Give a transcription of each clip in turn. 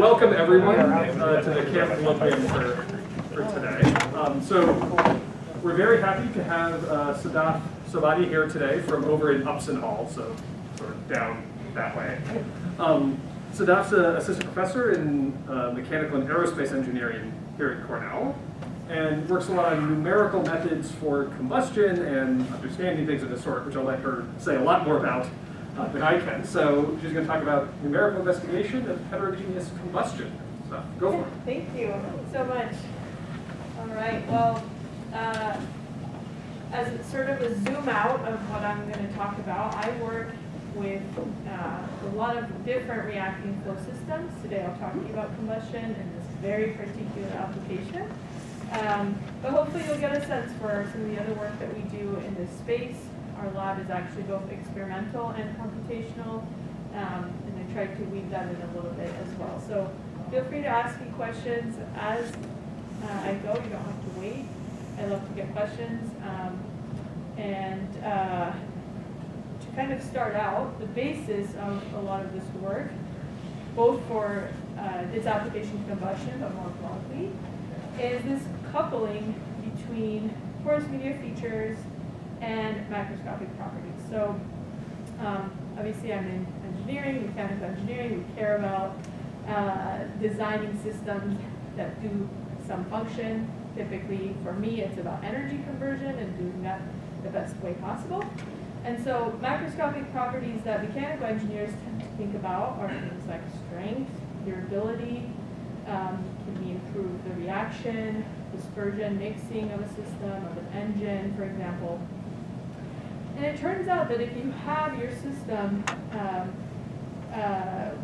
welcome everyone to the Camp Colloquium for today. So we're very happy to have Sadaf Sobhani here today from over in Upson Hall, so sort of down that way. Sadaf's an assistant professor in mechanical and aerospace engineering here at Cornell, and works a lot on numerical methods for combustion and understanding things of this sort, which I'll let her say a lot more about than I can. So she's going to talk about numerical investigation of heterogeneous combustion. So go for it. Thank you so much. All right, well, as sort of a zoom out of what I'm going to talk about, I work with a lot of different reacting flow systems. Today I'll talk to you about combustion in this very particular application. But hopefully you'll get a sense for some of the other work that we do in this space. Our lab is actually both experimental and computational, and I tried to weave that in a little bit as well. So feel free to ask me questions as I go. You don't have to wait. I love to get questions. To kind of start out, the basis of a lot of this work, both for its application to combustion, but more broadly, is this coupling between porous media features and macroscopic properties. So obviously I'm in engineering, mechanical engineering. We care about designing systems that do some function. Typically for me it's about energy conversion and doing that the best way possible. And so macroscopic properties that mechanical engineers tend to think about are things like strength, durability, can be improved the reaction, dispersion, mixing of a system, of an engine, for example. And it turns out that if you have your system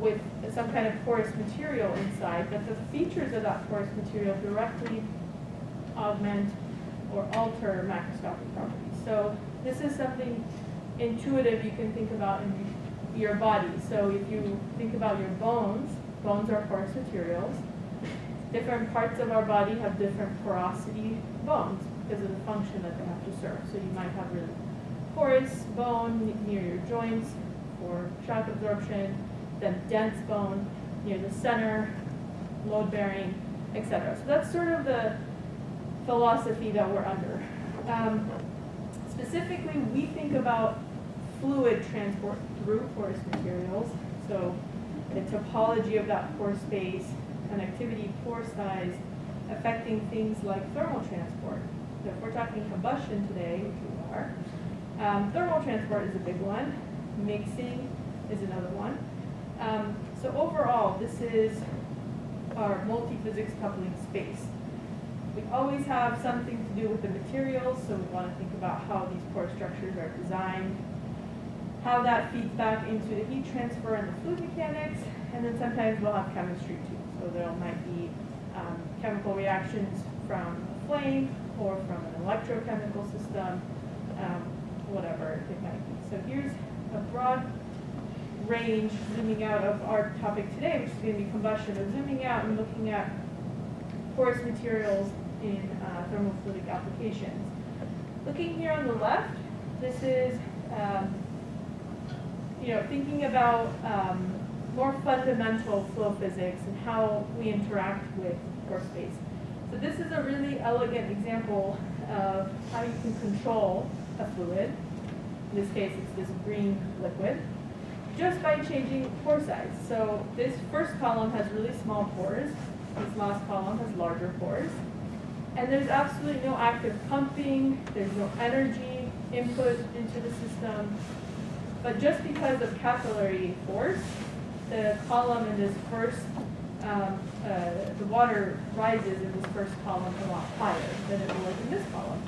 with some kind of porous material inside, that the features of that porous material directly augment or alter macroscopic properties. So this is something intuitive you can think about in your body. So if you think about your bones, bones are porous materials. Different parts of our body have different porosity bones because of the function that they have to serve. So you might have really porous bone near your joints for shock absorption, then dense bone near the center, load bearing, etc. So that's sort of the philosophy that we're under. Specifically, we think about fluid transport through porous materials. So the topology of that pore space, conductivity, pore size, affecting things like thermal transport. So if we're talking combustion today, which we are, thermal transport is a big one. Mixing is another one. So overall, this is our multi-physics coupling space. We always have something to do with the materials, so we want to think about how these pore structures are designed, how that feeds back into the heat transfer and the fluid mechanics, and then sometimes we'll have chemistry too. So there might be chemical reactions from a flame or from an electrochemical system, whatever it might be. So here's a broad range, zooming out of our topic today, which is going to be combustion, but zooming out and looking at porous materials in thermofluidic applications. Looking here on the left, this is thinking about more fundamental flow physics and how we interact with pore space. So this is a really elegant example of how you can control a fluid. In this case, it's this green liquid, just by changing pore size. So this first column has really small pores. This last column has larger pores. And there's absolutely no active pumping. There's no energy input into the system. But just because of capillary force, the column in this first, the water rises in this first column a lot higher than it will in this column.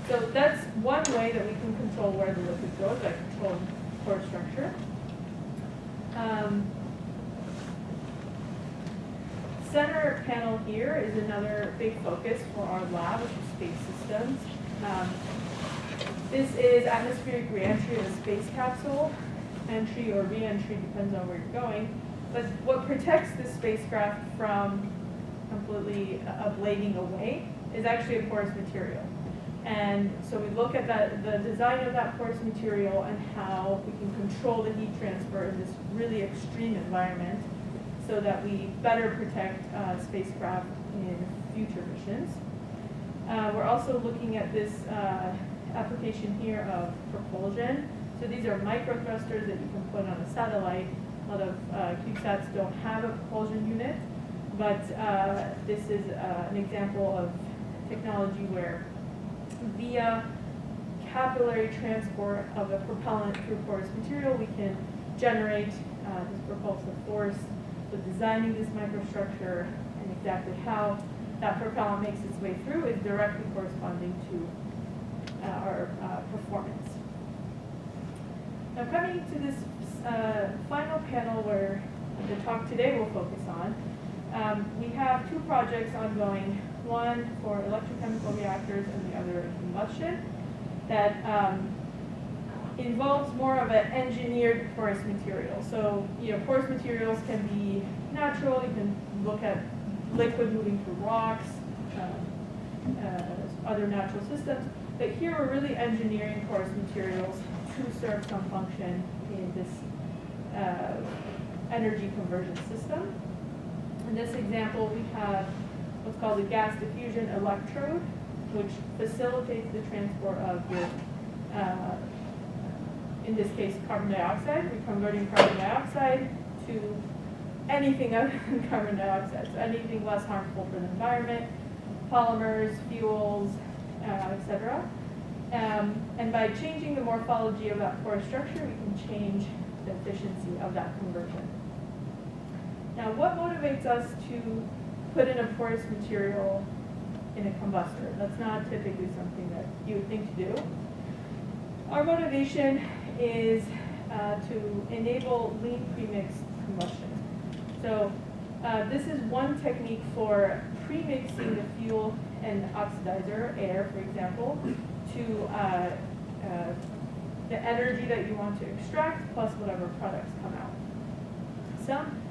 So that's one way that we can control where the liquid goes, by controlling pore structure. Center panel here is another big focus for our lab, which is space systems. This is atmospheric reentry of a space capsule. Entry or re-entry depends on where you're going. But what protects this spacecraft from completely ablating away is actually a porous material. And so we look at the design of that porous material and how we can control the heat transfer in this really extreme environment so that we better protect spacecraft in future missions. We're also looking at this application here of propulsion. So these are microthrusters that you can put on a satellite. A lot of CubeSats don't have a propulsion unit, but this is an example of technology where via capillary transport of a propellant through porous material, we can generate this propulsive force. So designing this microstructure and exactly how that propellant makes its way through is directly corresponding to our performance. Now coming to this final panel where the talk today will focus on, we have two projects ongoing, one for electrochemical reactors and the other combustion, that involves more of an engineered porous material. So, porous materials can be natural. You can look at liquid moving through rocks, other natural systems. But here we're really engineering porous materials to serve some function in this energy conversion system. In this example, we have what's called a gas diffusion electrode, which facilitates the transport of your, in this case, carbon dioxide. We're converting carbon dioxide to anything other than carbon dioxide, so anything less harmful for the environment, polymers, fuels, etc. And by changing the morphology of that porous structure, we can change the efficiency of that conversion. Now, what motivates us to put in a porous material in a combustor? That's not typically something that you would think to do. Our motivation is to enable lean premixed combustion. So this is one technique for premixing the fuel and oxidizer, air for example, to the energy that you want to extract plus whatever products come out. Some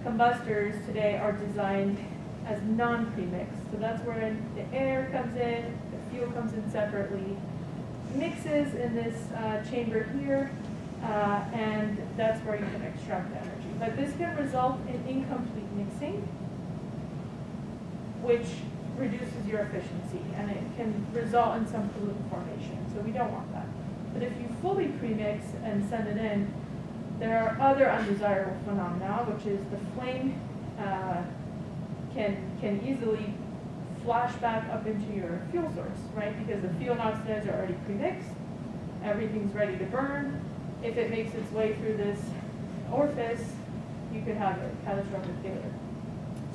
combustors today are designed as non-premixed. So that's where the air comes in, the fuel comes in separately, mixes in this chamber here, and that's where you can extract the energy. But this can result in incomplete mixing, which reduces your efficiency, and it can result in some pollutant formation. So we don't want that. But if you fully premix and send it in, there are other undesirable phenomena, which is the flame can easily flash back up into your fuel source, right? Because the fuel and oxidizer are already premixed, everything's ready to burn. If it makes its way through this orifice, you could have a catastrophic failure.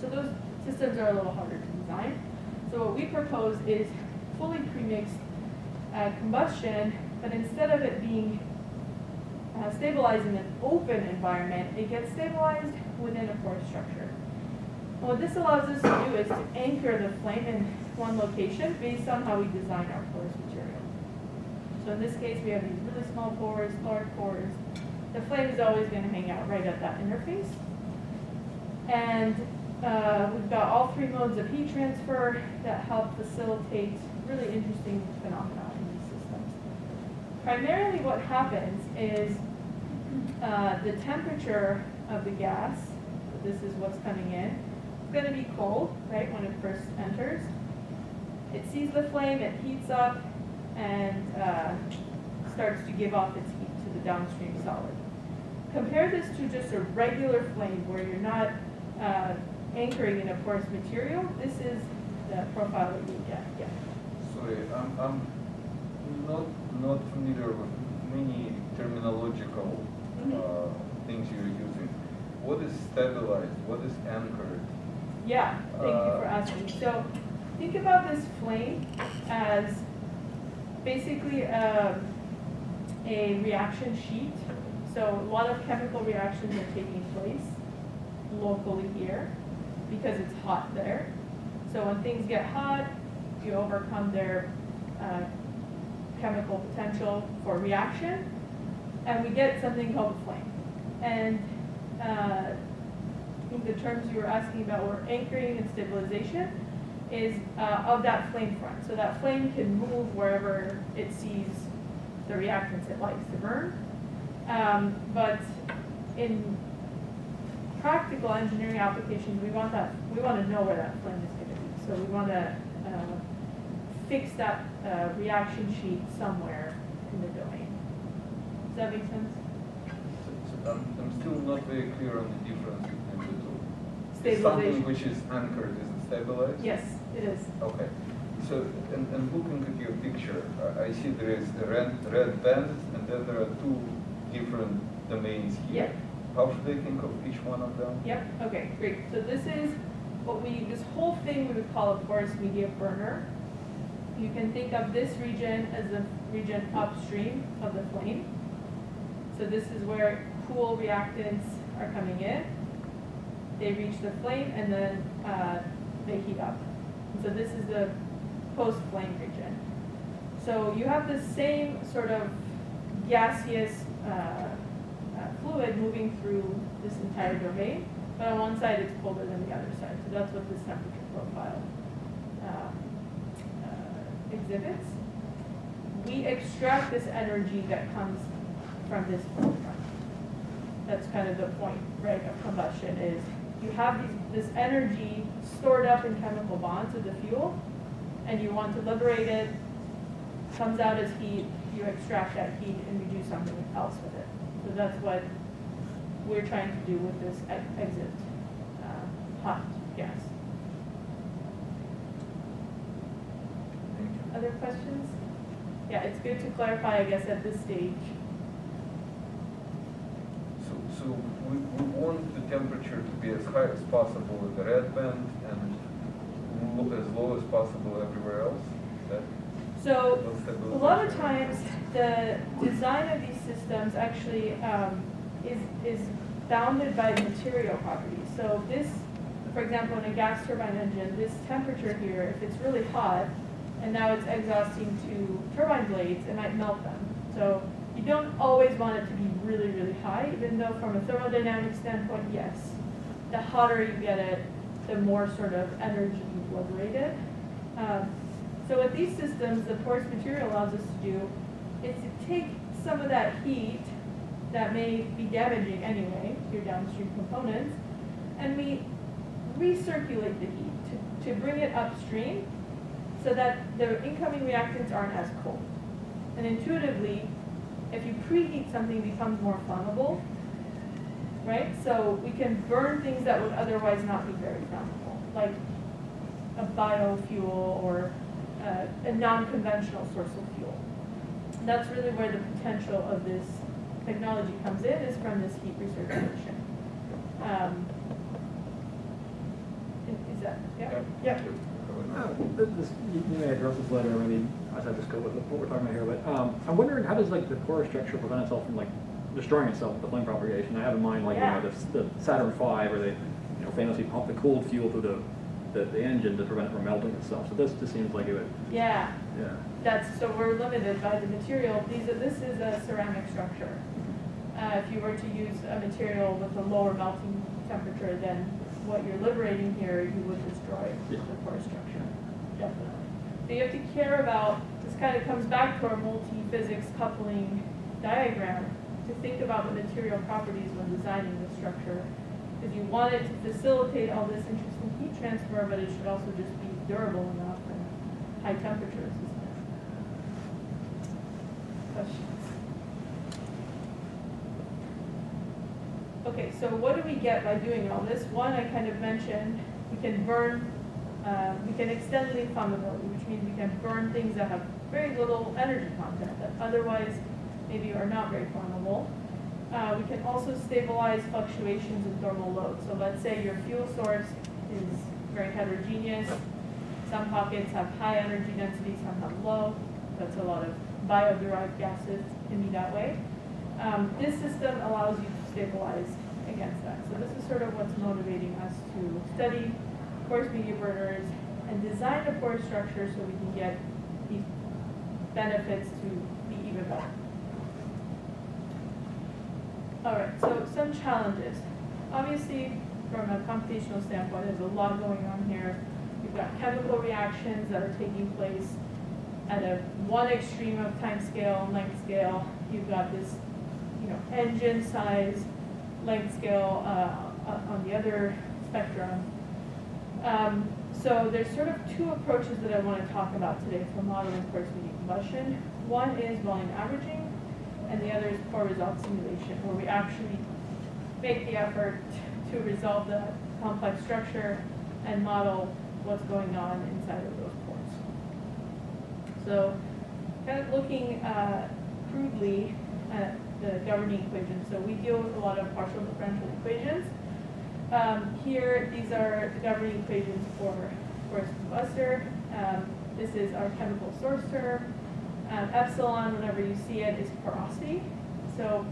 So those systems are a little harder to design. So what we propose is fully premixed combustion, but instead of it being stabilized in an open environment, it gets stabilized within a porous structure. And what this allows us to do is to anchor the flame in one location based on how we design our porous material. So in this case, we have these really small pores, large pores. The flame is always going to hang out right at that interface. And we've got all three modes of heat transfer that help facilitate really interesting phenomena in these systems. Primarily what happens is the temperature of the gas, this is what's coming in, it's going to be cold, right, when it first enters. It sees the flame, it heats up, and starts to give off its heat to the downstream solid. Compare this to just a regular flame where you're not anchoring in a porous material. This is the profile that you get. Yeah. Sorry, I'm not familiar with many terminological things you're using. What is stabilized? What is anchored? Yeah, thank you for asking. So think about this flame as basically a reaction sheet. So a lot of chemical reactions are taking place locally here because it's hot there. So when things get hot, you overcome their chemical potential for reaction, and we get something called a flame. And I think the terms you were asking about were anchoring and stabilization is of that flame front. So that flame can move wherever it sees the reactants it likes to burn. But in practical engineering applications, we want to know where that flame is going to be. So we want to fix that reaction sheet somewhere in the domain. Does that make sense? I'm still not very clear on the difference between the two. Stabilization. Something which is anchored, is it stabilized? Yes, it is. Okay. So, and looking at your picture, I see there is a red band, and then there are two different domains here. Yep. How should I think of each one of them? Yep, okay, great. So this is this whole thing we would call a porous media burner. You can think of this region as the region upstream of the flame. So this is where cool reactants are coming in. They reach the flame and then they heat up. And so this is the post-flame region. So you have the same sort of gaseous fluid moving through this entire domain, but on one side it's colder than the other side. So that's what this temperature profile exhibits. We extract this energy that comes from this flame. That's kind of the point, right, of combustion is you have this energy stored up in chemical bonds with the fuel, and you want to liberate it, comes out as heat, you extract that heat and you do something else with it. So that's what we're trying to do with this exit hot gas. Other questions? Yeah, it's good to clarify, I guess, at this stage. So we want the temperature to be as high as possible in the red band and as low as possible everywhere else? So a lot of times the design of these systems actually is bounded by material properties. So this, for example, in a gas turbine engine, this temperature here, if it's really hot and now it's exhausting to turbine blades, it might melt them. So you don't always want it to be really, really high, even though from a thermodynamic standpoint, yes. The hotter you get it, the more sort of energy you've liberated. So what these systems, the porous material allows us to do is to take some of that heat that may be damaging anyway to your downstream components, and we recirculate the heat to bring it upstream so that the incoming reactants aren't as cold. And intuitively, if you preheat something, it becomes more flammable, right? So we can burn things that would otherwise not be very flammable, like a biofuel or a non-conventional source of fuel. That's really where the potential of this technology comes in, is from this heat recirculation. Is that, yeah? Yeah. You may address this later, maybe I just go with what we're talking about here, but I'm wondering, how does like the porous structure prevent itself from like destroying itself with the flame propagation? I have in mind like the Saturn V, where they famously pump the cooled fuel through the engine to prevent it from melting itself. So this just seems like it would. Yeah. So we're limited by the material. This is a ceramic structure. If you were to use a material with a lower melting temperature than what you're liberating here, you would destroy the porous structure. Definitely. So you have to care about, this kind of comes back to our multi-physics coupling diagram, to think about the material properties when designing the structure. Because you want it to facilitate all this interesting heat transfer, but it should also just be durable enough and high temperature resistant. Questions? Okay, so what do we get by doing all this? One, I kind of mentioned, we can burn, we can extend the flammability, which means we can burn things that have very little energy content that otherwise maybe are not very flammable. We can also stabilize fluctuations in thermal load. So let's say your fuel source is very heterogeneous. Some pockets have high energy density, some have low. That's a lot of bio-derived gases can be that way. This system allows you to stabilize against that. So this is sort of what's motivating us to study porous media burners and design a porous structure so we can get these benefits to be even better. All right, so some challenges. Obviously, from a computational standpoint, there's a lot going on here. You've got chemical reactions that are taking place at one extreme of time scale and length scale. You've got this, engine size, length scale on the other spectrum. So there's sort of two approaches that I want to talk about today for modeling porous medium combustion. One is volume averaging, and the other is poor result simulation, where we actually make the effort to resolve the complex structure and model what's going on inside of those pores. So kind of looking crudely at the governing equations. So we deal with a lot of partial differential equations. Here, these are the governing equations for porous combustor. This is our chemical source term. Epsilon, whenever you see it, is porosity. So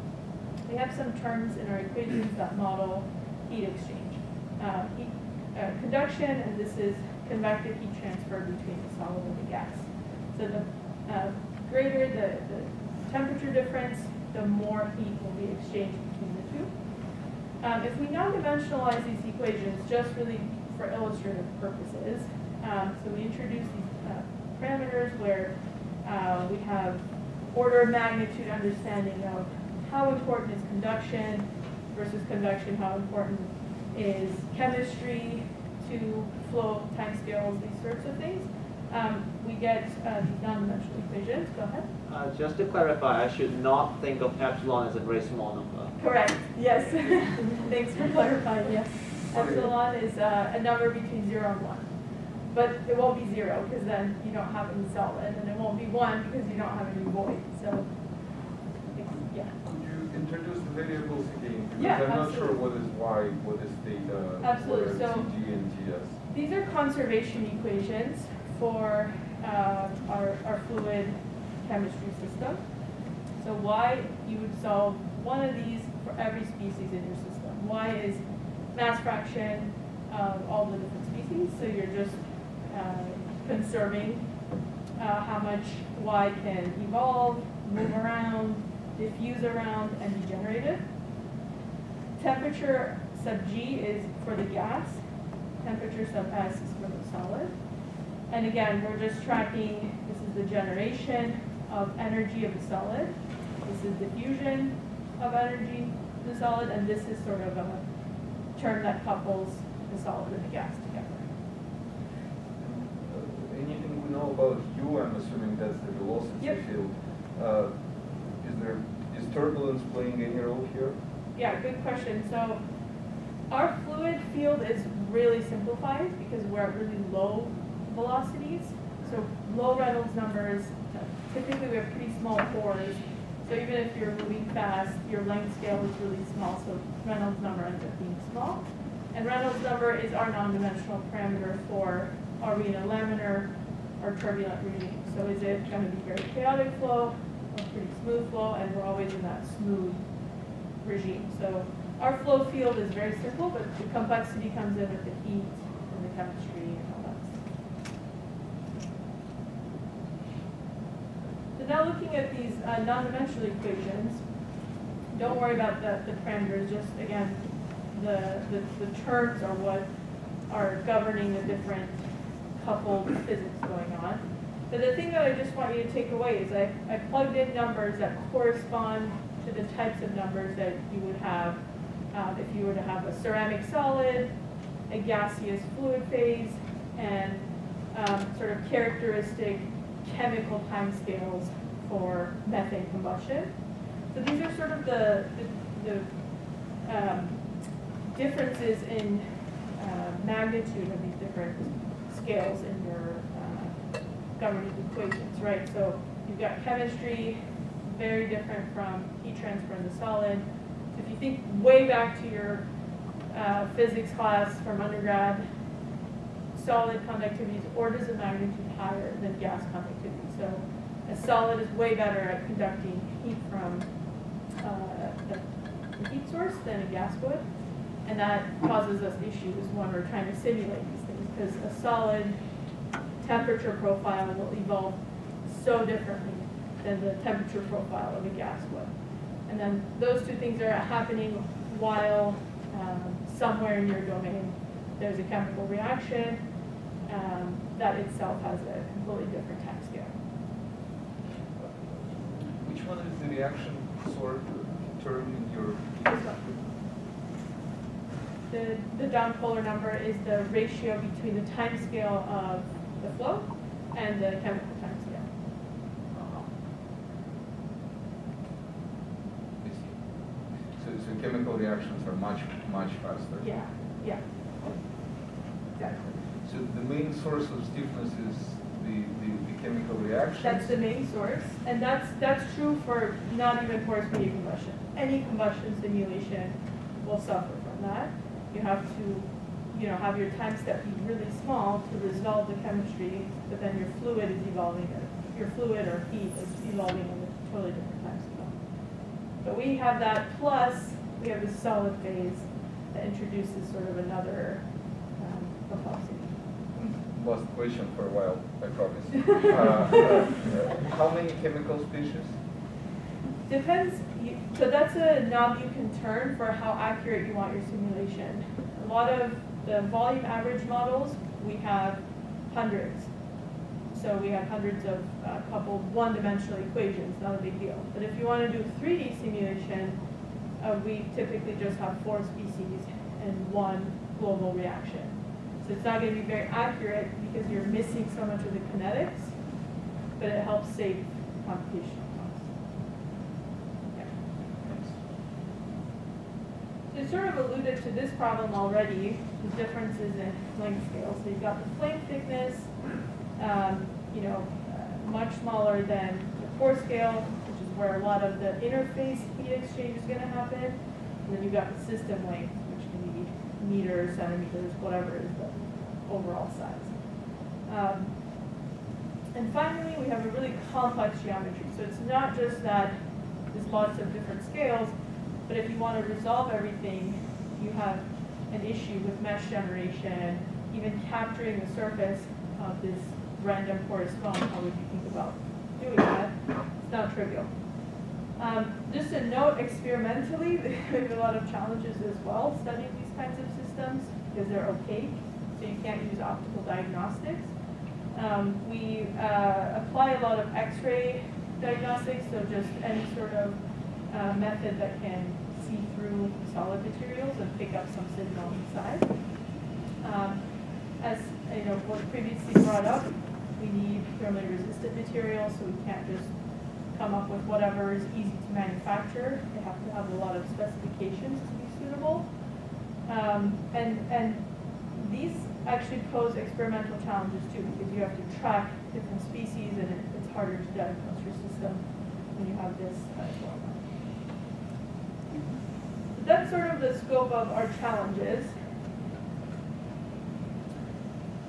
we have some terms in our equations that model heat exchange. Conduction, and this is convective heat transfer between the solid and the gas. So the greater the temperature difference, the more heat will be exchanged between the two. If we non-dimensionalize these equations just really for illustrative purposes, so we introduce these parameters where we have order of magnitude understanding of how important is conduction versus convection, how important is chemistry to flow timescales, these sorts of things. We get these non-dimensional equations. Go ahead. Just to clarify, I should not think of epsilon as a very small number. Correct, yes. Thanks for clarifying, yes. Epsilon is a number between 0 and 1. But it won't be 0 because then you don't have any solid, and it won't be 1 because you don't have any void. So, yeah. Could you introduce the variables again? Because Yeah, I'm not absolutely. sure what is y, what is theta, Absolutely. what So, are Cg and Gs. these are conservation equations for our fluid chemistry system. So y, you would solve one of these for every species in your system. Y is mass fraction of all the different species, so you're just conserving how much y can evolve, move around, diffuse around, and be generated. Temperature sub G is for the gas. Temperature sub S is for the solid. And again, we're just tracking, this is the generation of energy of the solid. This is diffusion of energy of the solid, and this is sort of a term that couples the solid and the gas together. Anything we know about U, I'm assuming that's the velocity Yep. field. Is turbulence playing any role here? Yeah, good question. So our fluid field is really simplified because we're at really low velocities. So low Reynolds numbers, typically we have pretty small pores. So even if you're moving fast, your length scale is really small, so Reynolds number ends up being small. And Reynolds number is our non-dimensional parameter for are we in a laminar or turbulent regime. So is it going to be very chaotic flow or pretty smooth flow, and we're always in that smooth regime. So our flow field is very simple, but the complexity comes in with the heat and the chemistry and all that stuff. So now looking at these non-dimensional equations, don't worry about the parameters, just again, the terms are what are governing the different coupled physics going on. But the thing that I just want you to take away is I plugged in numbers that correspond to the types of numbers that you would have if you were to have a ceramic solid, a gaseous fluid phase, and sort of characteristic chemical timescales for methane combustion. So these are sort of the differences in magnitude of these different scales in your governing equations, right? So you've got chemistry, very different from heat transfer in the solid. So if you think way back to your physics class from undergrad, solid conductivity is orders of magnitude higher than gas conductivity. So a solid is way better at conducting heat from the heat source than a gas would. And that causes us issues when we're trying to simulate these things, because a solid temperature profile will evolve so differently than the temperature profile of a gas would. And then those two things are happening while somewhere in your domain there's a chemical reaction that itself has a completely different time scale. Which one is the reaction sort term in your? This one. the downpolar number is the ratio between the time scale of the flow and the chemical time scale. I see. So chemical reactions are much faster. Yeah, yeah. Exactly. So the main source of stiffness is the chemical reactions? That's the main source, and that's true for not even porous media combustion. Any combustion simulation will suffer from that. You have to, have your time step be really small to resolve the chemistry, but then your fluid is evolving, your fluid or heat is evolving in a totally different time scale. But we have that, plus we have this solid phase that introduces sort of another complexity. Last question for a while, I promise. How many chemical species? Depends, so that's a knob you can turn for how accurate you want your simulation. A lot of the volume average models, we have hundreds. So we have hundreds of coupled one-dimensional equations, not a big deal. But if you want to do 3D simulation, we typically just have 4 species and 1 global reaction. So it's not going to be very accurate because you're missing so much of the kinetics, but it helps save computational costs. Yeah. So you sort of alluded to this problem already, the differences in length scales. So you've got the flame thickness, much smaller than the pore scale, which is where a lot of the interface heat exchange is going to happen. And then you've got the system length, which can be meters, centimeters, whatever is the overall size. And finally, we have a really complex geometry. So it's not just that there's lots of different scales, but if you want to resolve everything, you have an issue with mesh generation, even capturing the surface of this random porous foam. How would you think about doing that? It's not trivial. Just a note, experimentally, we have a lot of challenges as well studying these kinds of systems because they're opaque, so you can't use optical diagnostics. We apply a lot of X-ray diagnostics, so just any sort of method that can see through solid materials and pick up some signal inside. As was previously brought up, we need thermally resistant materials, so we can't just come up with whatever is easy to manufacture. They have to have a lot of specifications to be suitable. And these actually pose experimental challenges too, because you have to track different species, and it's harder to diagnose your system when you have this going on. So that's sort of the scope of our challenges.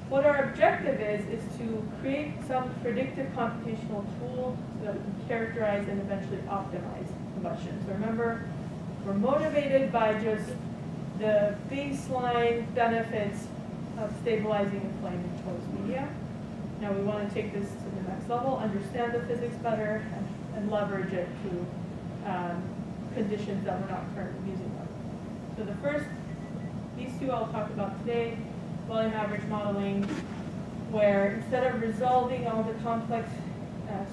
What our objective is to create some predictive computational tool so that we can characterize and eventually optimize combustion. So remember, we're motivated by just the baseline benefits of stabilizing a flame in porous media. Now we want to take this to the next level, understand the physics better, and leverage it to conditions that we're not currently using them. So the first, these two I'll talk about today. Volume average modeling, where instead of resolving all the complex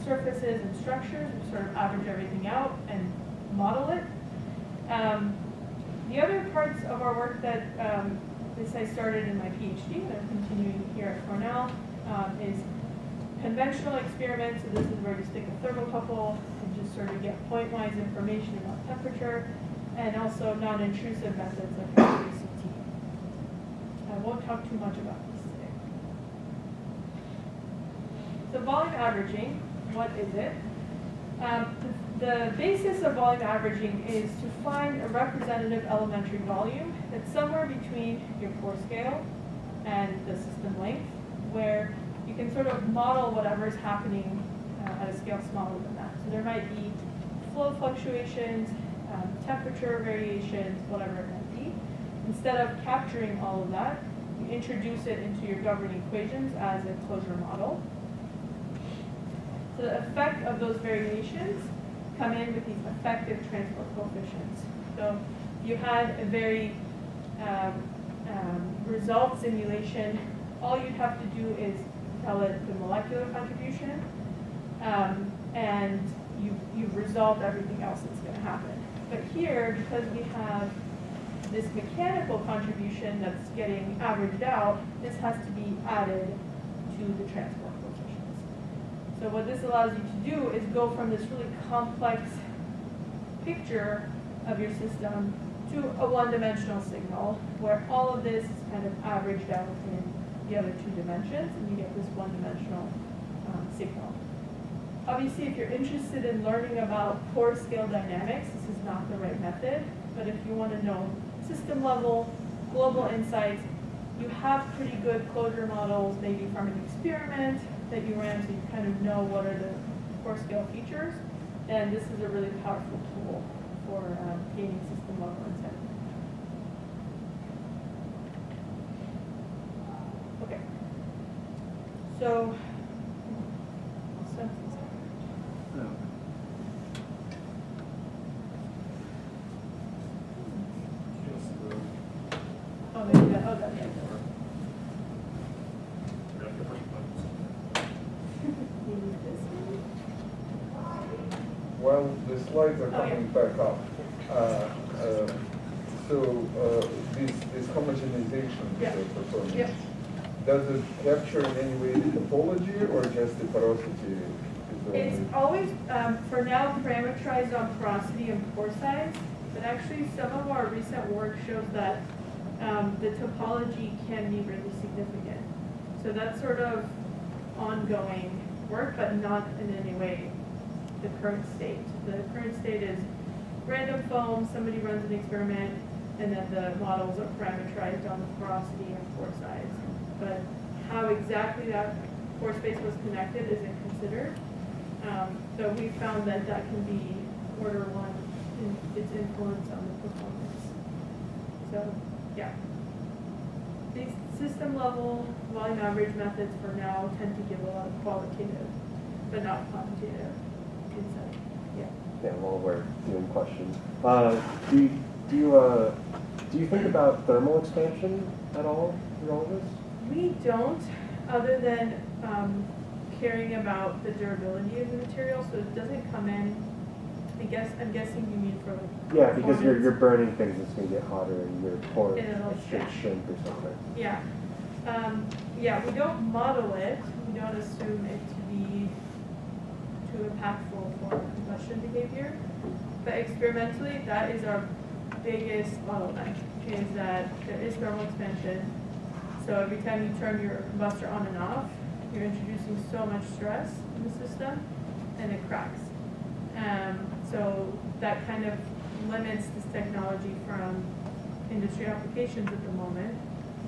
surfaces and structures, we sort of average everything out and model it. The other parts of our work that I started in my PhD, and I'm continuing here at Cornell, is conventional experiments. So this is where you stick a thermocouple and just sort of get point-wise information about temperature, and also non-intrusive methods like Ferocity. I won't talk too much about this today. So volume averaging, what is it? The basis of volume averaging is to find a representative elementary volume that's somewhere between your pore scale and the system length, where you can sort of model whatever is happening at a scale smaller than that. So there might be flow fluctuations, temperature variations, whatever it might be. Instead of capturing all of that, you introduce it into your governing equations as a closure model. So the effect of those variations come in with these effective transport coefficients. So if you had a very result simulation, all you'd have to do is tell it the molecular contribution, and you've resolved everything else that's going to happen. But here, because we have this mechanical contribution that's getting averaged out, this has to be added to the transport coefficients. So what this allows you to do is go from this really complex picture of your system to a one-dimensional signal where all of this is kind of averaged out in the other two dimensions, and you get this one-dimensional signal. Obviously, if you're interested in learning about pore scale dynamics, this is not the right method, but if you want to know system level, global insights, you have pretty good closure models, maybe from an experiment that you ran, so you kind of know what are the pore scale features, then this is a really powerful tool for gaining system level insight. Okay. So, oh, maybe that, oh, that, yeah. Maybe this one? While the slides are Oh, yeah. coming back up, this homogenization Yeah. performance, Yep. does it capture in any way the topology or just the porosity? It's always, for now, parameterized on porosity and pore size, but actually some of our recent work shows that the topology can be really significant. So that's sort of ongoing work, but not in any way the current state. The current state is random foam, somebody runs an experiment, and then the models are parameterized on the porosity and pore size. But how exactly that pore space was connected isn't considered. So we found that that can be order one in its influence on the performance. So, yeah. These system level volume average methods for now tend to give a lot of qualitative, but not quantitative insight. Yeah. Yeah, while we're doing questions, do you think about thermal expansion at all through all of this? We don't, other than caring about the durability of the material, so it doesn't come in. I'm guessing you mean for like. Yeah, because performance. you're burning things that's going to get hotter and your pore And it'll should shrink. shrink or something. Yeah. Yeah, we don't model it. We don't assume it to be too impactful for combustion behavior. But experimentally, that is our biggest bottleneck, is that there is thermal expansion. So every time you turn your combustor on and off, you're introducing so much stress in the system, and it cracks. So that kind of limits this technology from industry applications at the moment.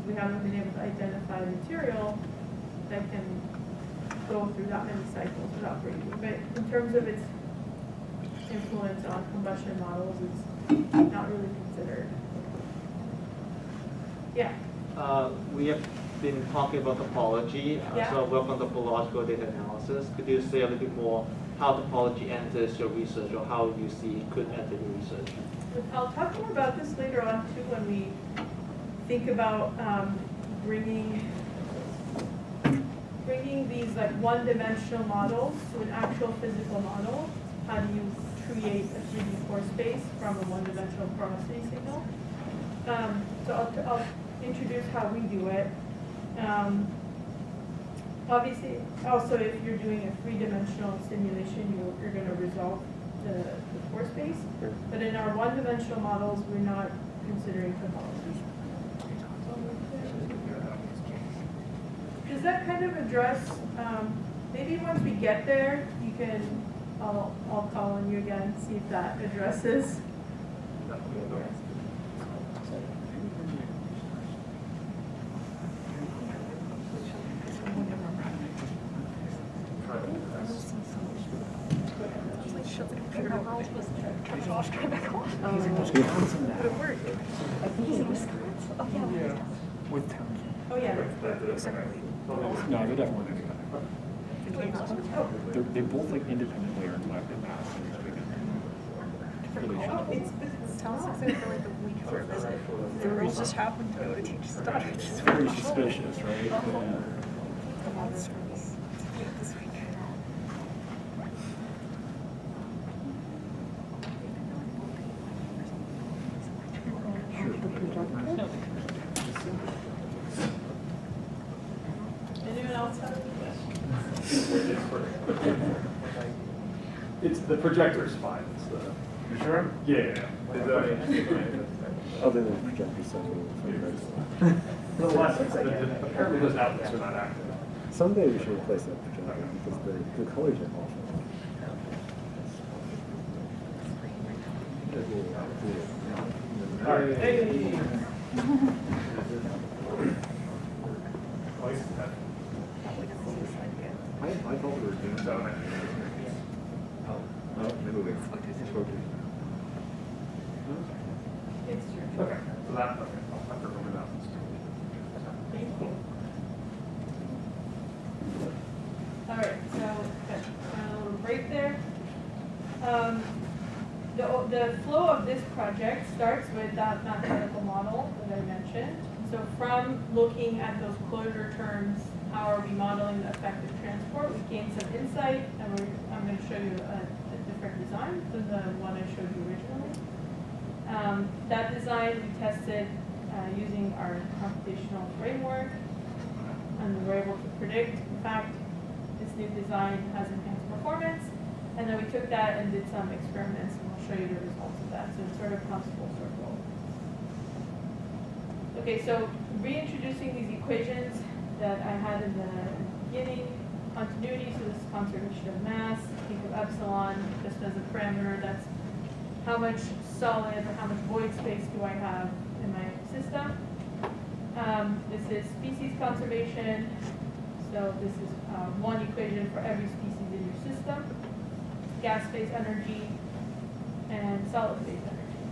We haven't been able to identify a material that can go through that many cycles without breaking. But in terms of its influence on combustion models, it's not really considered. Yeah. We have been talking about topology, Yeah. so work on topological data analysis. Could you say a little bit more how topology enters your research, or how you see it could enter your research? I'll talk more about this later on too, when we think about bringing these like one-dimensional models to an actual physical model. How do you create a 3D pore space from a one-dimensional porosity signal? So I'll introduce how we do it. Obviously, also if you're doing a three-dimensional simulation, you're going to resolve the pore space. But in our one-dimensional models, we're not considering topology. Does that kind of address, maybe once we get there, you can, I'll call on you again, see if that addresses. With towns. Oh, yeah. No, they're definitely. They both like independently are in lab and mass. Oh, it's Tell us exactly for like the week of our visit. The girls just happened to go to teach stuff. It's very suspicious, right? Yeah. This week. Sure. It's the projector's fine. It's the. You sure? Yeah. Other than projector something. Nonetheless, apparently those outlets are not active. Someday we should replace that projector because the colors are awful. All right. Hey. I thought we were doing that. Oh, maybe we It's true. Okay, so that, okay, I'll have to remember that. All right, so, okay, a little break there. The flow of this project starts with that mathematical model that I mentioned. So from looking at those closure terms, how are we modeling the effective transport, we gained some insight, and I'm going to show you a different design than the one I showed you originally. That design we tested using our computational framework, and we were able to predict, in fact, this new design has enhanced performance. And then we took that and did some experiments, and we'll show you the results of that. So it sort of comes full circle. Okay, so reintroducing these equations that I had in the beginning, continuity, so this is conservation of mass. Think of epsilon just as a parameter. That's how much solid or how much void space do I have in my system. This is species conservation. So this is one equation for every species in your system. Gas phase energy and solid phase energy.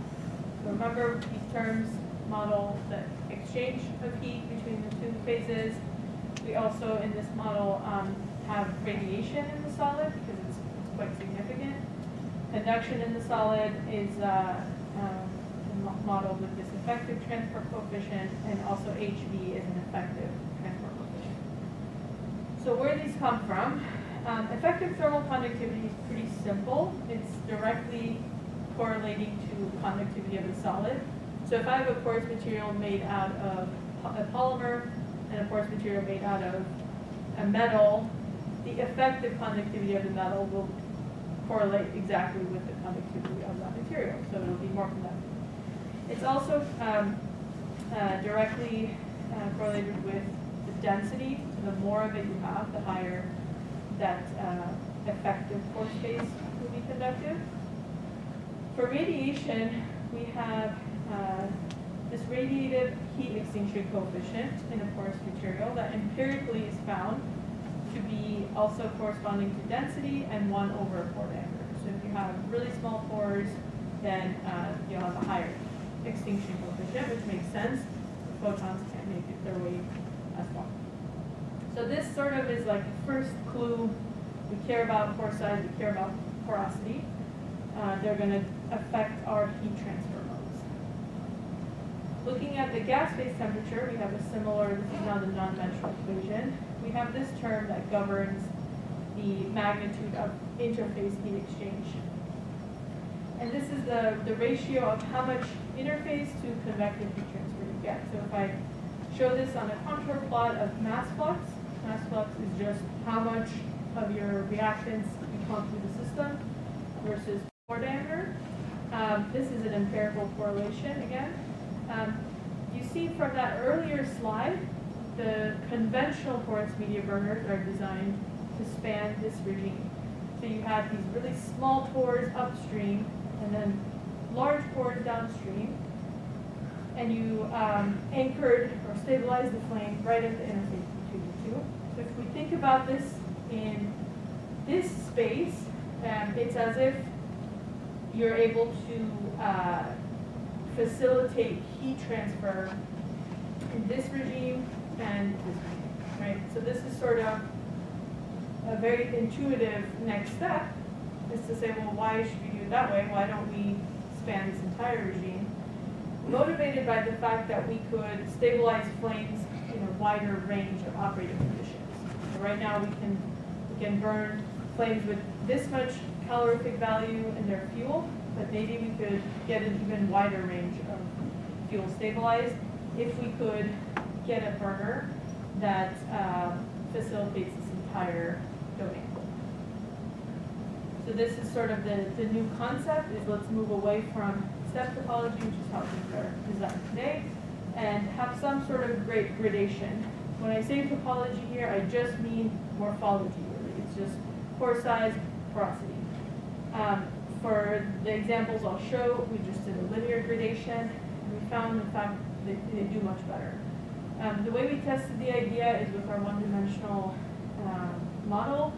So remember, these terms model the exchange of heat between the two phases. We also, in this model, have radiation in the solid because it's quite significant. Conduction in the solid is modeled with this effective transport coefficient, and also HV is an effective transport coefficient. So where these come from? Effective thermal conductivity is pretty simple. It's directly correlating to conductivity of the solid. So if I have a porous material made out of a polymer and a porous material made out of a metal, the effective conductivity of the metal will correlate exactly with the conductivity of that material. So it'll be more conductive. It's also directly correlated with the density. So the more of it you have, the higher that effective pore space will be conductive. For radiation, we have this radiative heat extinction coefficient in a porous material that empirically is found to be also corresponding to density and 1 over pore diameter. So if you have really small pores, then you'll have a higher extinction coefficient, which makes sense. The photons can't make it their way as far. So this sort of is like the first clue. We care about pore size, we care about porosity. They're going to affect our heat transfer modes. Looking at the gas phase temperature, we have a similar, this is now the non-dimensional equation. We have this term that governs the magnitude of interface heat exchange. And this is the ratio of how much interface to convective heat transfer you get. So if I show this on a contour plot of mass flux is just how much of your reactants become through the system versus pore diameter. This is an empirical correlation again. You see from that earlier slide, the conventional porous media burners are designed to span this regime. So you have these really small pores upstream and then large pores downstream, and you anchored or stabilized the flame right at the interface between the two. So if we think about this in this space, it's as if you're able to facilitate heat transfer in this regime and this regime, right? So this is sort of a very intuitive next step, is to say, well, why should we do it that way? Why don't we span this entire regime? Motivated by the fact that we could stabilize flames in a wider range of operating conditions. So right now we can burn flames with this much calorific value in their fuel, but maybe we could get an even wider range of fuel stabilized if we could get a burner that facilitates this entire domain. So this is sort of the new concept, is let's move away from step topology, which is how things are designed today, and have some sort of gradation. When I say topology here, I just mean morphology, really. It's just pore size, porosity. For the examples I'll show, we just did a linear gradation, and we found, in fact, they do much better. The way we tested the idea is with our one-dimensional model.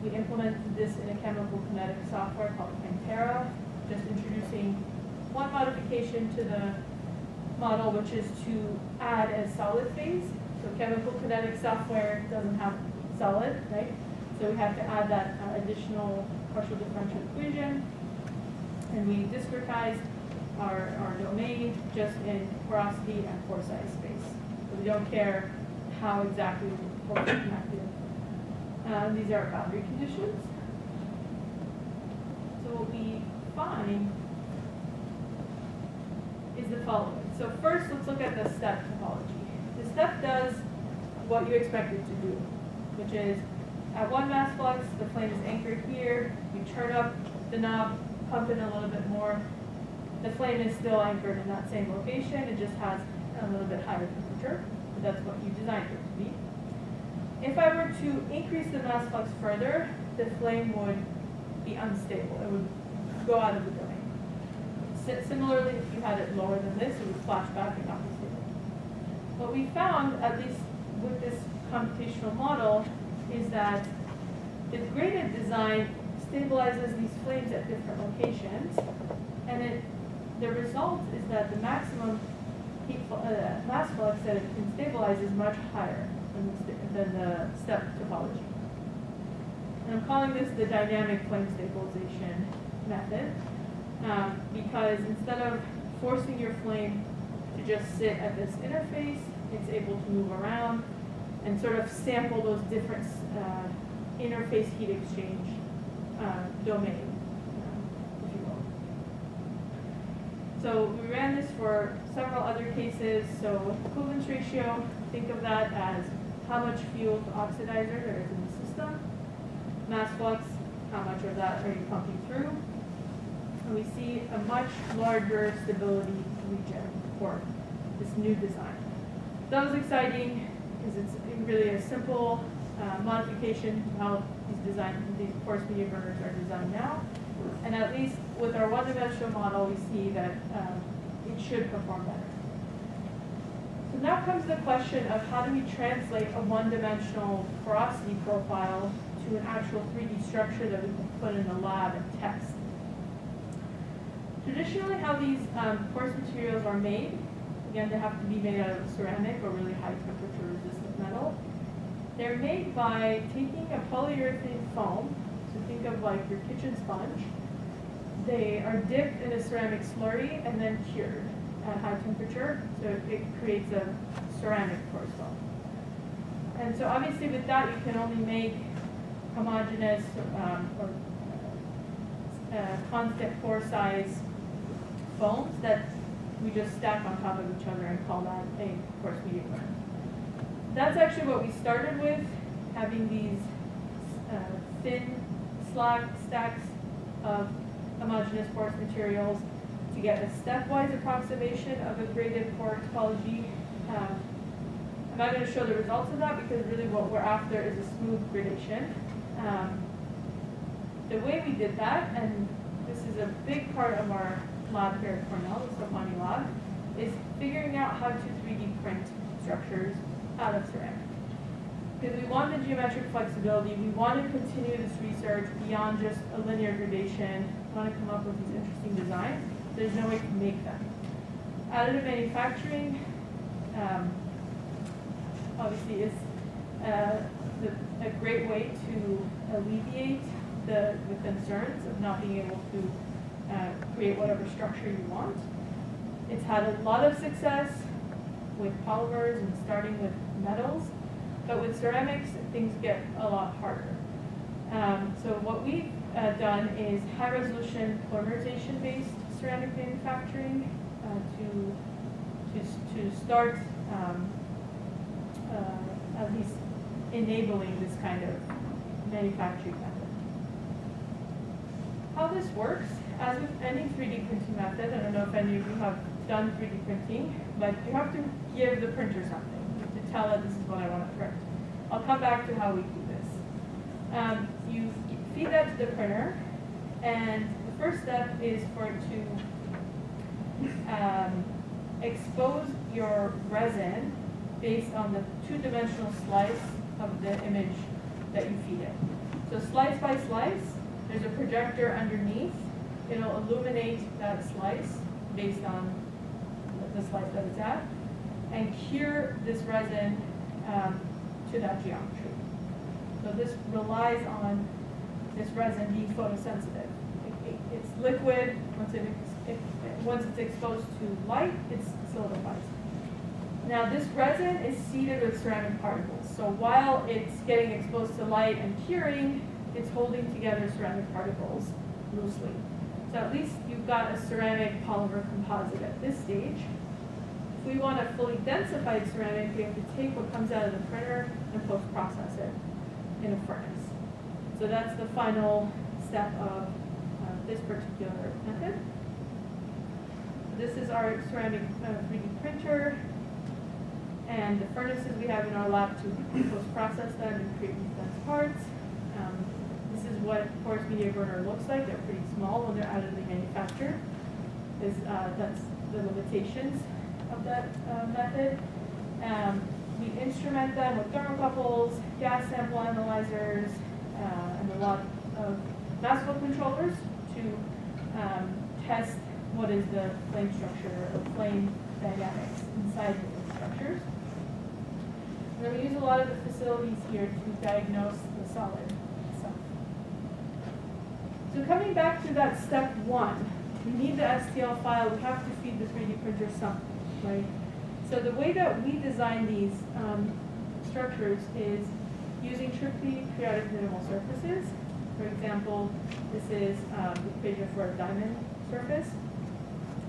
We implemented this in a chemical kinetic software called Pantera, just introducing one modification to the model, which is to add a solid phase. So chemical kinetic software doesn't have solid, right? So we have to add that additional partial differential equation, and we discretized our domain just in porosity and pore size space. So we don't care how exactly the pores are connected. These are our boundary conditions. So what we find is the following. So first, let's look at the step topology. The step does what you expect it to do, which is at one mass flux, the flame is anchored here. You turn up the knob, pump in a little bit more. The flame is still anchored in that same location. It just has a little bit higher temperature. But that's what you designed it to be. If I were to increase the mass flux further, the flame would be unstable. It would go out of the domain. Similarly, if you had it lower than this, it would flash back and not be stable. What we found, at least with this computational model, is that the graded design stabilizes these flames at different locations, and the result is that the maximum mass flux that it can stabilize is much higher than the step topology. And I'm calling this the dynamic flame stabilization method, because instead of forcing your flame to just sit at this interface, it's able to move around and sort of sample those different interface heat exchange domain, if you will. So we ran this for several other cases. So equivalence ratio, think of that as how much fuel to oxidizer there is in the system. Mass flux, how much of that are you pumping through? And we see a much larger stability region for this new design. That was exciting because it's really a simple modification to how these porous media burners are designed now. And at least with our one-dimensional model, we see that it should perform better. So now comes the question of how do we translate a one-dimensional porosity profile to an actual 3D structure that we can put in the lab and test. Traditionally, how these porous materials are made, again, they have to be made out of ceramic or really high temperature resistant metal. They're made by taking a polyurethane foam, so think of like your kitchen sponge. They are dipped in a ceramic slurry and then cured at high temperature, so it creates a ceramic porous foam. And so obviously with that you can only make homogeneous or constant pore size foams that we just stack on top of each other and call that a porous media burner. That's actually what we started with, having these thin stacks of homogeneous porous materials to get a stepwise approximation of a graded pore topology. I'm not going to show the results of that because really what we're after is a smooth gradation. The way we did that, and this is a big part of our lab here at Cornell, the Sobhani lab, is figuring out how to 3D print structures out of ceramic. Because we want the geometric flexibility, we want to continue this research beyond just a linear gradation, we want to come up with these interesting designs. There's no way to make them. Additive manufacturing, obviously, is a great way to alleviate the concerns of not being able to create whatever structure you want. It's had a lot of success with polymers and starting with metals, but with ceramics, things get a lot harder. So what we've done is high-resolution polymerization-based ceramic manufacturing to start at least enabling this kind of manufacturing method. How this works, as with any 3D printing method, I don't know if any of you have done 3D printing, but you have to give the printer something. You have to tell it, this is what I want to print. I'll come back to how we do this. You feed that to the printer, and the first step is for it to expose your resin based on the two-dimensional slice of the image that you feed it. So slice by slice, there's a projector underneath. It'll illuminate that slice based on the slice that it's at, and cure this resin to that geometry. So this relies on this resin being photosensitive. It's liquid. Once it's exposed to light, it solidifies. Now this resin is seeded with ceramic particles. So while it's getting exposed to light and curing, it's holding together ceramic particles loosely. So at least you've got a ceramic polymer composite at this stage. If we want a fully densified ceramic, we have to take what comes out of the printer and post-process it in a furnace. So that's the final step of this particular method. This is our ceramic 3D printer, and the furnaces we have in our lab to post-process them and create these dense parts. This is what porous media burner looks like. They're pretty small when they're additively manufactured. That's the limitations of that method. We instrument them with thermocouples, gas sample analyzers, and a lot of mass flow controllers to test what is the flame structure or flame dynamics inside the structures. And then we use a lot of the facilities here to diagnose the solid itself. So coming back to that step one, we need the STL file, we have to feed the 3D printer something, right? So the way that we design these structures is using strictly periodic minimal surfaces. For example, this is the equation for a diamond surface.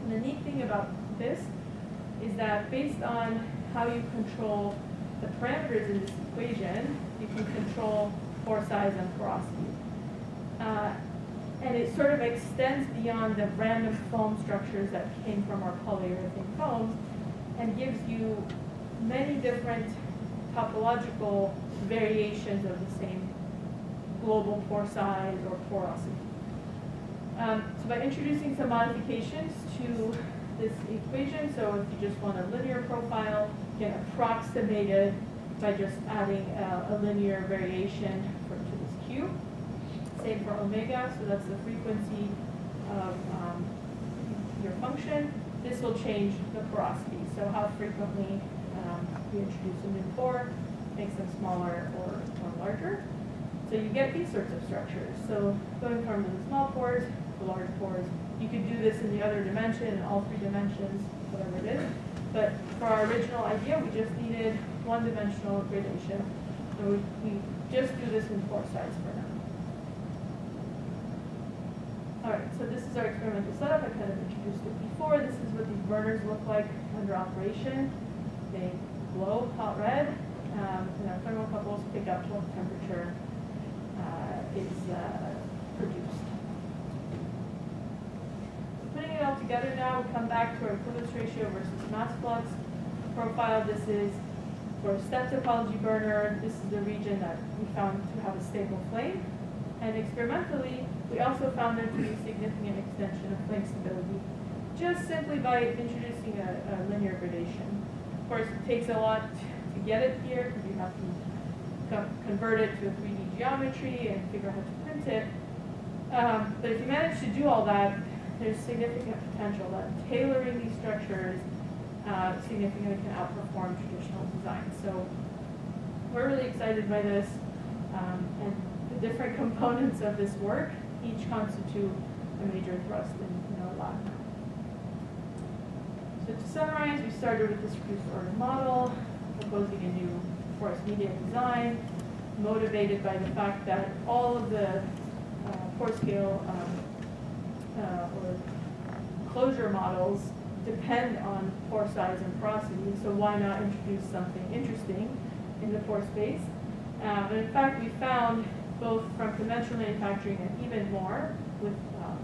And the neat thing about this is that based on how you control the parameters in this equation, you can control pore size and porosity. And it sort of extends beyond the random foam structures that came from our polyurethane foams and gives you many different topological variations of the same global pore size or porosity. So by introducing some modifications to this equation, so if you just want a linear profile, you can approximate it by just adding a linear variation to this Q. Same for omega, so that's the frequency of your function. This will change the porosity, so how frequently you introduce a new pore makes them smaller or larger. So you get these sorts of structures. So going from the small pores to large pores, you could do this in the other dimension, in all three dimensions, whatever it is. But for our original idea, we just needed one-dimensional gradation. So we just do this in pore size for now. All right, so this is our experimental setup. I kind of introduced it before. This is what these burners look like under operation. They glow hot red, and our thermocouples pick up what temperature is produced. Putting it all together now, we come back to our equivalence ratio versus mass flux profile. This is for a step topology burner. This is the region that we found to have a stable flame. And experimentally, we also found there to be a significant extension of flame stability, just simply by introducing a linear gradation. Of course, it takes a lot to get it here, because you have to convert it to a 3D geometry and figure out how to print it. But if you manage to do all that, there's significant potential that tailoring these structures significantly can outperform traditional design. So we're really excited by this, and the different components of this work each constitute a major thrust in our lab. So to summarize, we started with this reduced order model, proposing a new porous media design, motivated by the fact that all of the pore scale or closure models depend on pore size and porosity, so why not introduce something interesting in the pore space? And in fact, we found both from conventional manufacturing and even more with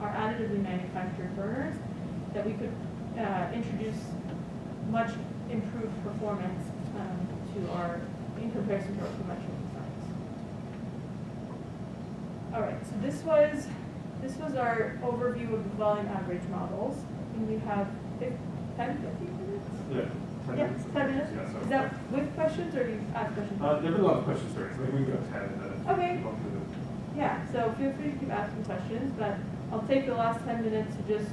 our additively manufactured burners, that we could introduce much improved performance in comparison to our conventional designs. All right, so this was our overview of the volume average models, and we have 10, 15 minutes? Yeah. 10 Yeah, minutes. 10 minutes. Yeah, so. Is that with questions or do you ask questions? There have been a lot of questions first, so maybe we can go 10 and then Okay. go through them. Yeah, so feel free to keep asking questions, but I'll take the last 10 minutes to just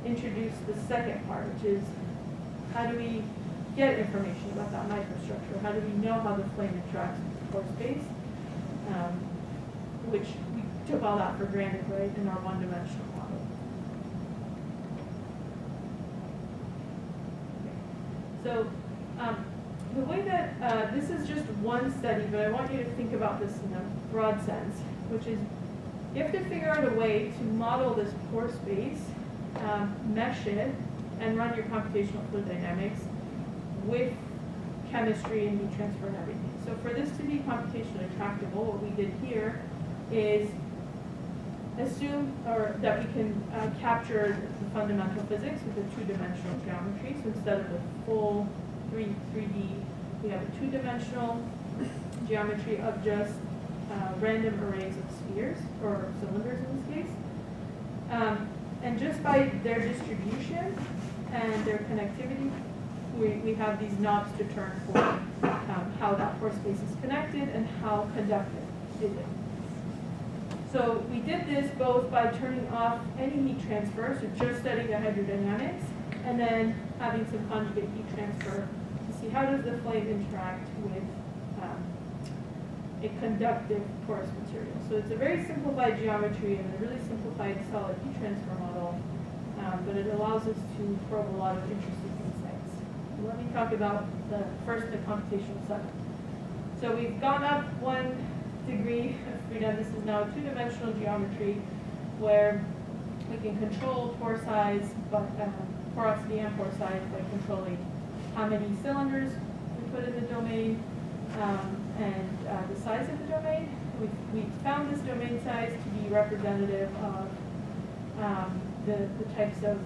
introduce the second part, which is how do we get information about that microstructure? How do we know how the flame interacts with the pore space? Which we took all that for granted, right, in our one-dimensional model. Okay. So the way that, this is just one study, but I want you to think about this in a broad sense, which is you have to figure out a way to model this pore space, mesh it, and run your computational fluid dynamics with chemistry and heat transfer and everything. So for this to be computationally tractable, what we did here is assume that we can capture the fundamental physics with a two-dimensional geometry. So instead of the full 3D, we have a two-dimensional geometry of just random arrays of spheres, or cylinders in this case. And just by their distribution and their connectivity, we have these knobs to turn for how that pore space is connected and how conductive is it. So we did this both by turning off any heat transfer, so just studying the hydrodynamics, and then having some conjugate heat transfer to see how does the flame interact with a conductive porous material. So it's a very simplified geometry and a really simplified solid heat transfer model, but it allows us to probe a lot of interesting insights. So let me talk about the computational setup. So we've gone up 1 degree of freedom. This is now a two-dimensional geometry where we can control pore size, but porosity and pore size by controlling how many cylinders we put in the domain and the size of the domain. We found this domain size to be representative of the types of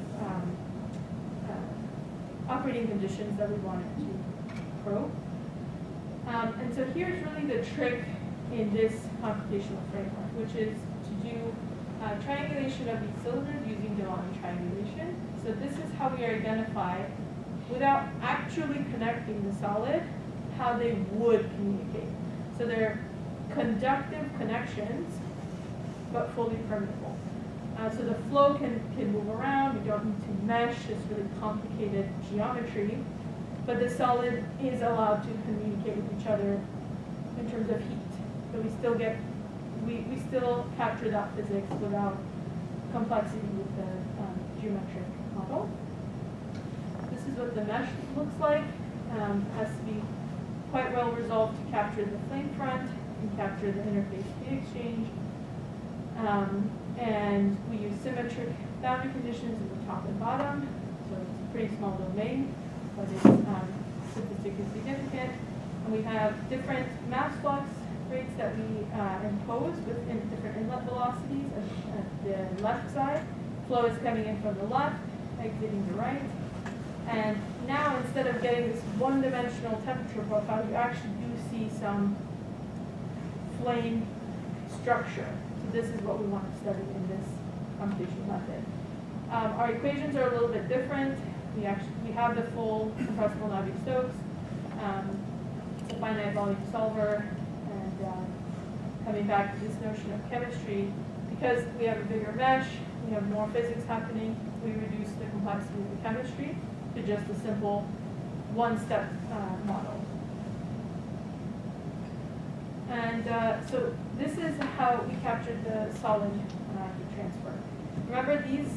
operating conditions that we wanted to probe. And so here's really the trick in this computational framework, which is to do triangulation of these cylinders using de Launay triangulation. So this is how we identify, without actually connecting the solid, how they would communicate. So they're conductive connections, but fully permeable. So the flow can move around. We don't need to mesh this really complicated geometry, but the solid is allowed to communicate with each other in terms of heat. So we still get, we still capture that physics without complexity with the geometric model. This is what the mesh looks like. It has to be quite well resolved to capture the flame front and capture the interface heat exchange. And we use symmetric boundary conditions in the top and bottom. So it's a pretty small domain, but it's statistically significant. And we have different mass flux rates that we impose within different inlet velocities at the left side. Flow is coming in from the left, exiting the right. And now, instead of getting this one-dimensional temperature profile, you actually do see some flame structure. So this is what we want to study in this computational method. Our equations are a little bit different. We have the full compressible Navier-Stokes. It's a finite volume solver. Coming back to this notion of chemistry, because we have a bigger mesh, we have more physics happening, we reduce the complexity of the chemistry to just a simple one-step model. And so this is how we captured the solid heat transfer. Remember, these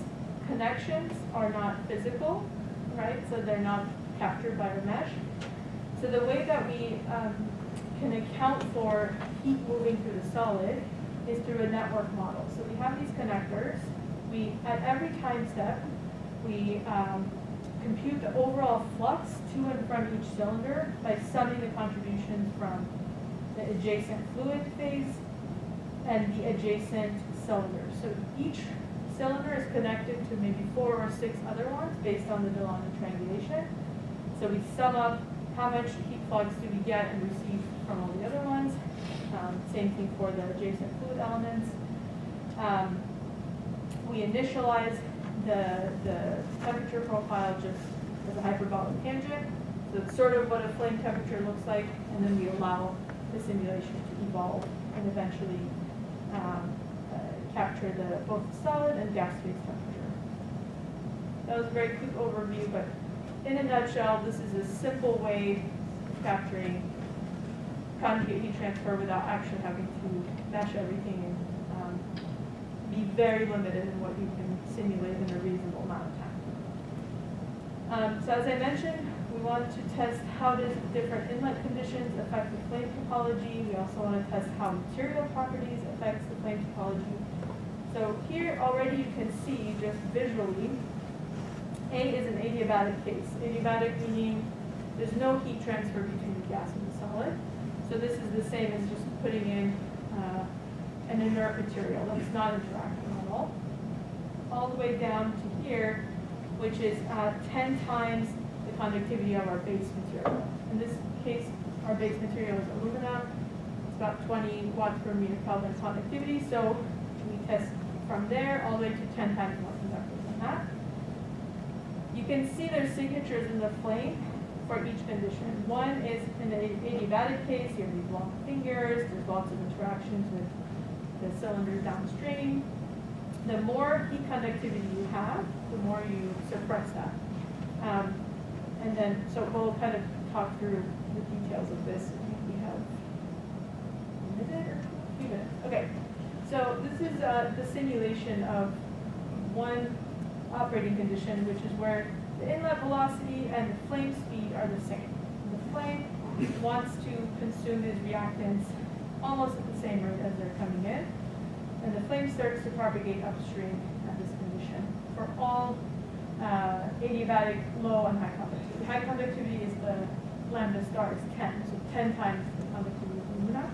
connections are not physical, right? So they're not captured by the mesh. So the way that we can account for heat moving through the solid is through a network model. So we have these connectors. At every time step, we compute the overall flux to and from each cylinder by summing the contributions from the adjacent fluid phase and the adjacent cylinders. So each cylinder is connected to maybe 4 or 6 other ones based on the de Lange triangulation. So we sum up how much heat flux do we get and receive from all the other ones. Same thing for the adjacent fluid elements. We initialize the temperature profile just as a hyperbolic tangent. So it's sort of what a flame temperature looks like, and then we allow the simulation to evolve and eventually capture both the solid and gas phase temperature. That was a very quick overview, but in a nutshell, this is a simple way of capturing conjugate heat transfer without actually having to mesh everything and be very limited in what you can simulate in a reasonable amount of time. So as I mentioned, we wanted to test how does different inlet conditions affect the flame topology. We also want to test how material properties affects the flame topology. So here already you can see just visually, A is an adiabatic case. Adiabatic meaning there's no heat transfer between the gas and the solid. So this is the same as just putting in an inert material that's not interacting at all the way down to here, which is 10 times the conductivity of our base material. In this case, our base material is aluminum. It's about 20 watts per meter Kelvin conductivity. So we test from there all the way to 10 times more conductive than that. You can see their signatures in the flame for each condition. One is in the adiabatic case, you have these long fingers, there's lots of interactions with the cylinders downstream. The more heat conductivity you have, the more you suppress that. And then, so we'll kind of talk through the details of this. I think we have a minute or a few minutes. Okay, so this is the simulation of one operating condition, which is where the inlet velocity and the flame speed are the same. The flame wants to consume these reactants almost at the same rate as they're coming in, and the flame starts to propagate upstream at this condition for all adiabatic low and high conductivity. High conductivity is the lambda star is 10, so 10 times the conductivity of alumina.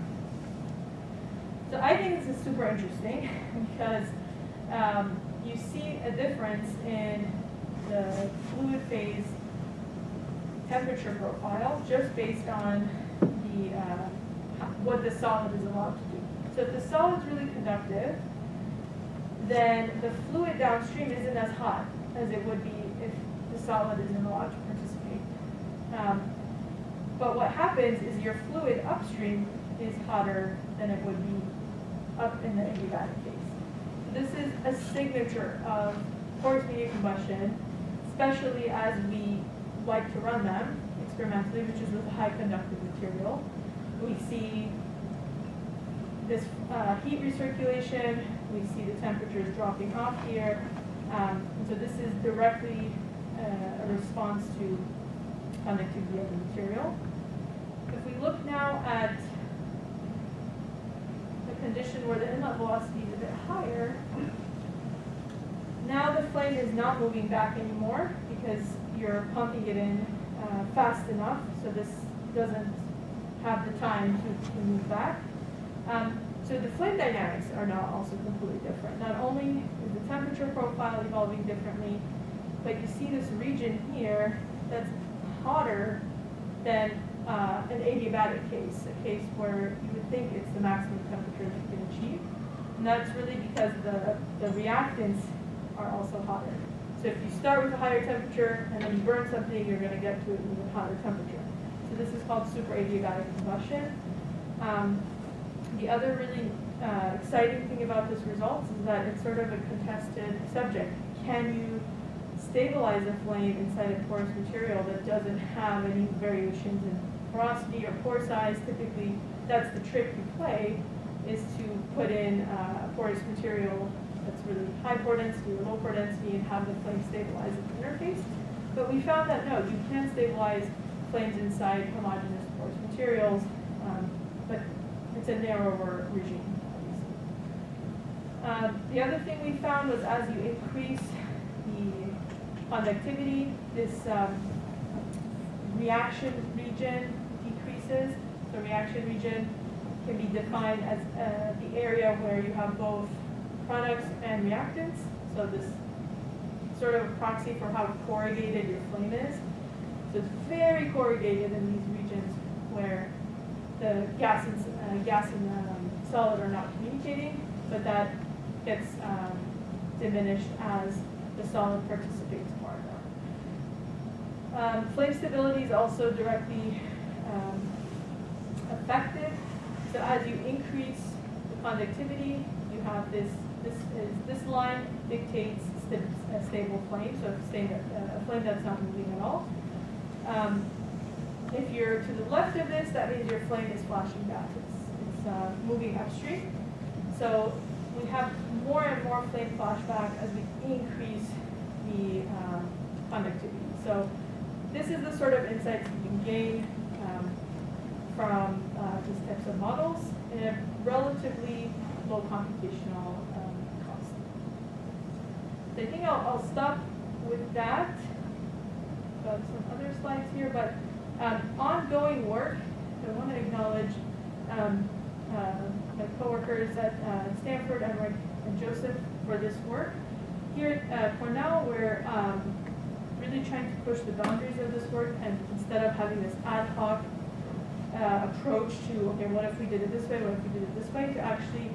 So I think this is super interesting because you see a difference in the fluid phase temperature profile just based on the what the solid is allowed to do. So if the solid is really conductive, then the fluid downstream isn't as hot as it would be if the solid isn't allowed to participate. But what happens is your fluid upstream is hotter than it would be up in the adiabatic case. So this is a signature of porous media combustion, especially as we like to run them experimentally, which is with a high conductive material. We see this heat recirculation, we see the temperatures dropping off here. So this is directly a response to conductivity of the material. If we look now at the condition where the inlet velocity is a bit higher, now the flame is not moving back anymore because you're pumping it in fast enough, so this doesn't have the time to move back. So the flame dynamics are now also completely different. Not only is the temperature profile evolving differently, but you see this region here that's hotter than an adiabatic case, a case where you would think it's the maximum temperature that you can achieve. And that's really because the reactants are also hotter. So if you start with a higher temperature and then you burn something, you're going to get to an even hotter temperature. So this is called super adiabatic combustion. The other really exciting thing about this result is that it's sort of a contested subject. Can you stabilize a flame inside a porous material that doesn't have any variations in porosity or pore size? Typically, that's the trick you play, is to put in a porous material that's really high pore density or low pore density and have the flame stabilize at the interface. But we found that no, you can stabilize flames inside homogeneous porous materials, but it's a narrower regime, obviously. The other thing we found was as you increase the conductivity, this reaction region decreases. So reaction region can be defined as the area where you have both products and reactants. So this sort of a proxy for how corrugated your flame is. So it's very corrugated in these regions where the gas and solid are not communicating, but that gets diminished as the solid participates more. Flame stability is also directly affected. So as you increase the conductivity, you have this line dictates a stable flame, so a flame that's not moving at all. If you're to the left of this, that means your flame is flashing back. It's moving upstream. So we have more and more flame flashback as we increase the conductivity. So this is the sort of insights you can gain from these types of models in a relatively low computational cost. So I think I'll stop with that. Got some other slides here, but ongoing work. I want to acknowledge my coworkers at Stanford, Emmerich, and Joseph for this work. Here at Cornell, we're really trying to push the boundaries of this work, and instead of having this ad hoc approach to, okay, what if we did it this way, what if we did it this way, to actually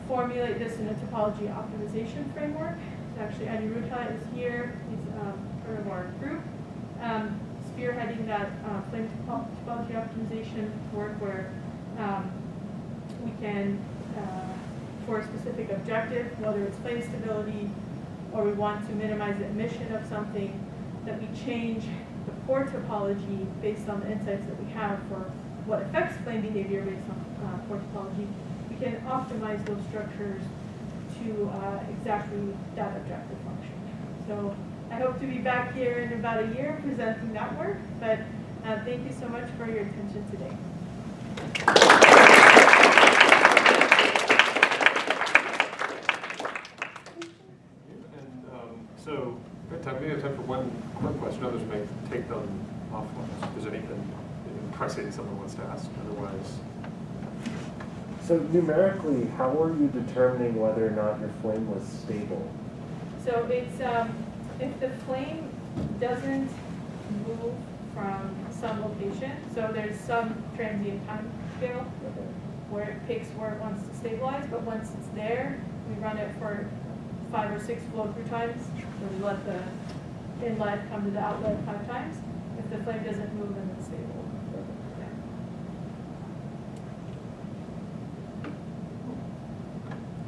formulate this in a topology optimization framework. So actually, Adi Ruta is here. He's part of our group, spearheading that flame topology optimization work where we can, for a specific objective, whether it's flame stability or we want to minimize the emission of something, that we change the pore topology based on the insights that we have for what affects flame behavior based on pore topology. We can optimize those structures to exactly that objective function. So I hope to be back here in about a year presenting that work, but thank you so much for your attention today. So we have time for one quick question. Others may take them offline if there's anything pressing someone wants to ask. Otherwise, So numerically, how are you determining whether or not your flame was stable? So it's if the flame doesn't move from some location, so there's some transient time scale where it picks where it wants to stabilize, but once it's there, we run it for 5 or 6 flow through times. So we let the inlet come to the outlet 5 times. If the flame doesn't move, then it's stable. Yeah.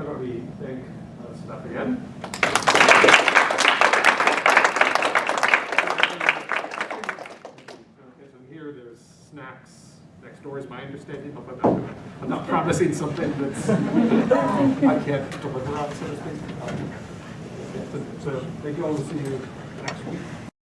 how about we thank Sadaf again? Okay, so here there's snacks next door is my understanding. I'm not promising something that's I can't deliver on, so to speak. So thank you all. We'll see you next week.